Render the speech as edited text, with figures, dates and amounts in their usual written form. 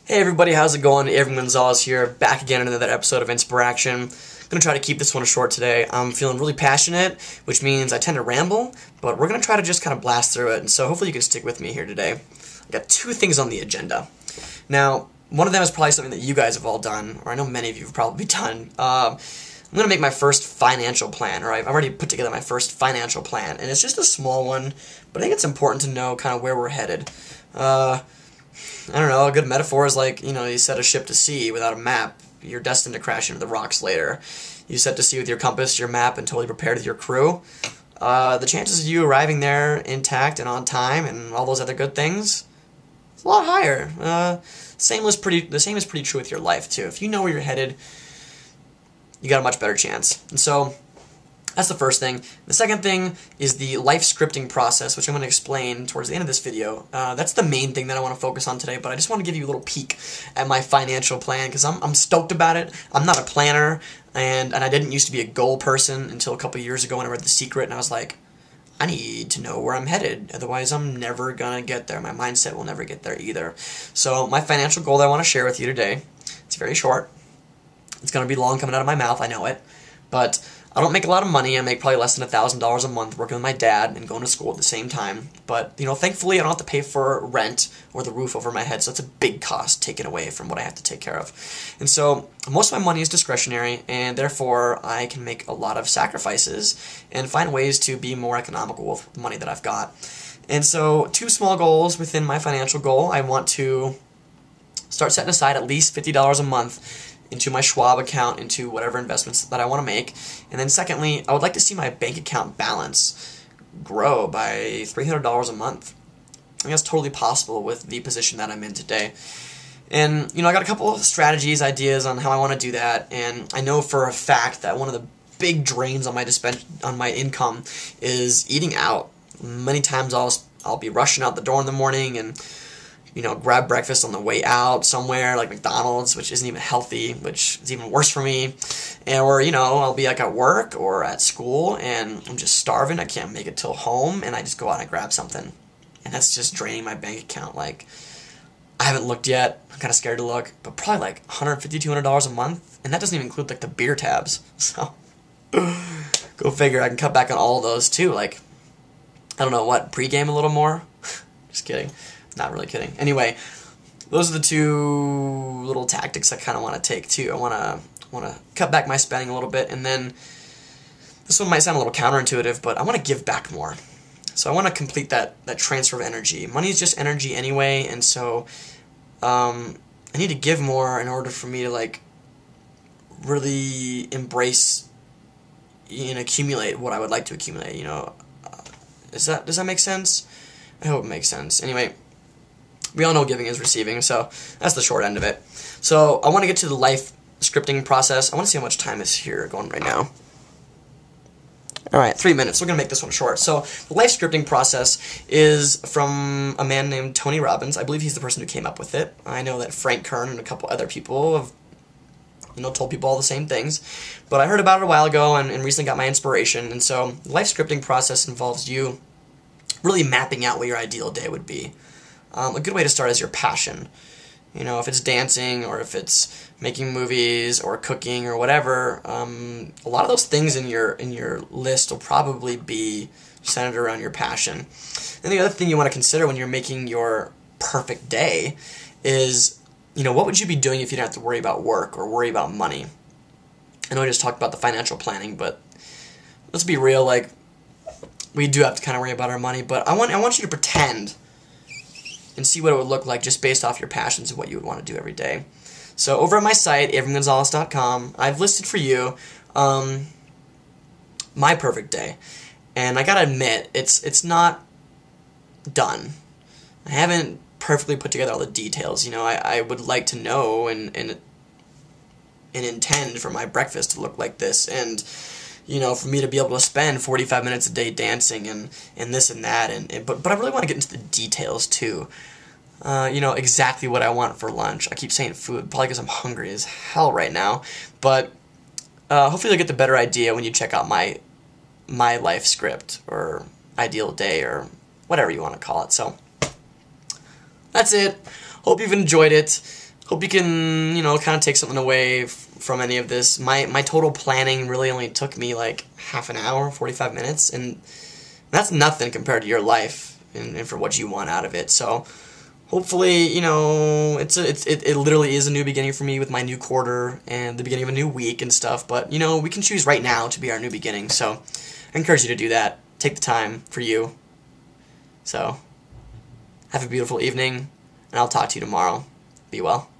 Hey everybody, how's it going? Avery Gonzalez here, back again in another episode of Inspiraction. I'm going to try to keep this one short today. I'm feeling really passionate, which means I tend to ramble, but we're going to try to just kind of blast through it, and so hopefully you can stick with me here today. I've got two things on the agenda. Now, one of them is probably something that you guys have all done, or I know many of you have probably done. I'm going to make my first financial plan, or I've already put together my first financial plan, and it's just a small one, but I think it's important to know kind of where we're headed. I don't know, a good metaphor is like, you set a ship to sea without a map, you're destined to crash into the rocks later. You set to sea with your compass, your map, and totally prepared with your crew. The chances of you arriving there intact and on time and all those other good things, it's a lot higher. The same is pretty true with your life, too. If you know where you're headed, you got a much better chance. And so, that's the first thing. The second thing is the life scripting process, which I'm going to explain towards the end of this video. That's the main thing that I want to focus on today, but I just want to give you a little peek at my financial plan, because I'm stoked about it. I'm not a planner, and I didn't used to be a goal person until a couple years ago when I read The Secret, and I was like, I need to know where I'm headed, otherwise I'm never going to get there. My mindset will never get there either. So my financial goal that I want to share with you today, it's very short. It's going to be long coming out of my mouth, I know it, but I don't make a lot of money. I make probably less than $1,000 a month working with my dad and going to school at the same time. But, thankfully I don't have to pay for rent or the roof over my head, so that's a big cost taken away from what I have to take care of. And so most of my money is discretionary, and therefore I can make a lot of sacrifices and find ways to be more economical with the money that I've got. And so two small goals within my financial goal. I want to start setting aside at least $50 a month into my Schwab account, into whatever investments that I want to make. And then secondly, I would like to see my bank account balance grow by $300 a month. I think that's totally possible with the position that I'm in today. And, I got a couple of strategies, ideas on how I want to do that, and I know for a fact that one of the big drains on my income is eating out. Many times I'll be rushing out the door in the morning and grab breakfast on the way out somewhere, like McDonald's, which isn't even healthy, which is even worse for me. Or, I'll be like at work or at school, and I'm just starving, I can't make it till home, and I just go out and grab something. And that's just draining my bank account. Like, I haven't looked yet, I'm kind of scared to look, but probably like $150, $200 a month, and that doesn't even include like the beer tabs. So, go figure, I can cut back on all of those too, like, I don't know what, pregame a little more? Just kidding. Not really kidding. Anyway, those are the two little tactics I kind of want to take too. I want to cut back my spending a little bit, and then this one might sound a little counterintuitive, but I want to give back more. So I want to complete that transfer of energy. Money is just energy anyway, and so I need to give more in order for me to like really embrace and accumulate what I would like to accumulate. Does that make sense? I hope it makes sense. Anyway. We all know giving is receiving, so that's the short end of it. So I want to get to the life scripting process. I want to see how much time is here going right now. Alright, 3 minutes. We're going to make this one short. So the life scripting process is from a man named Tony Robbins. I believe he's the person who came up with it. I know that Frank Kern and a couple other people have told people all the same things. But I heard about it a while ago and recently got my inspiration. And so the life scripting process involves you really mapping out what your ideal day would be. A good way to start is your passion. If it's dancing or if it's making movies or cooking or whatever, a lot of those things in your list will probably be centered around your passion. And the other thing you want to consider when you're making your perfect day is, what would you be doing if you didn't have to worry about work or worry about money? I know I just talked about the financial planning, but let's be real, like, we do have to kind of worry about our money, but I want you to pretend and see what it would look like just based off your passions and what you would want to do every day. So over at my site, averygonzalez.com, I've listed for you my perfect day. And I gotta admit, it's not done. I haven't perfectly put together all the details. I would like to know and intend for my breakfast to look like this, and for me to be able to spend 45 minutes a day dancing and this and that, but I really want to get into the details too. Exactly what I want for lunch. I keep saying food, probably because I'm hungry as hell right now, but hopefully you'll get the better idea when you check out my life script, or ideal day, or whatever you want to call it. So, that's it. Hope you've enjoyed it. hope you can, kind of take something away from any of this. My total planning really only took me like half an hour, 45 minutes, and that's nothing compared to your life and for what you want out of it. So hopefully, it literally is a new beginning for me with my new quarter and the beginning of a new week and stuff. But, we can choose right now to be our new beginning. So I encourage you to do that. Take the time for you. So have a beautiful evening, and I'll talk to you tomorrow. Be well.